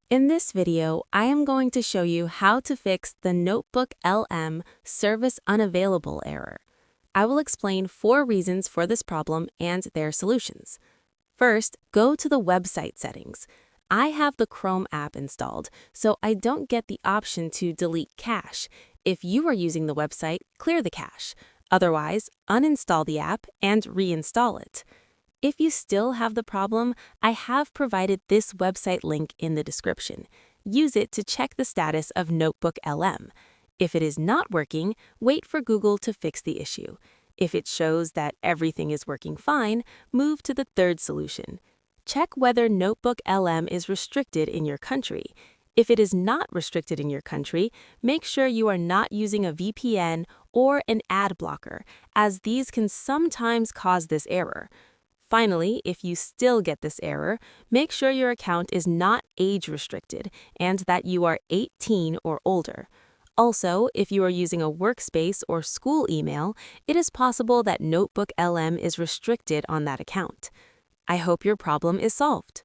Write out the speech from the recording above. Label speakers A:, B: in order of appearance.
A: In this video, I am going to show you how to fix the NotebookLM Service Unavailable error. I will explain 4 reasons for this problem and their solutions. First, go to the website settings. I have the Chrome app installed, so I don't get the option to delete cache. If you are using the website, clear the cache. Otherwise, uninstall the app and reinstall it. If you still have the problem, I have provided this website link in the description. Use it to check the status of NotebookLM. If it is not working, wait for Google to fix the issue. If it shows that everything is working fine, move to the third solution. Check whether NotebookLM is restricted in your country. If it is not restricted in your country, make sure you are not using a VPN or an ad blocker, as these can sometimes cause this error. Finally, if you still get this error, make sure your account is not age-restricted and that you are 18 or older. Also, if you are using a workspace or school email, it is possible that NotebookLM is restricted on that account. I hope your problem is solved.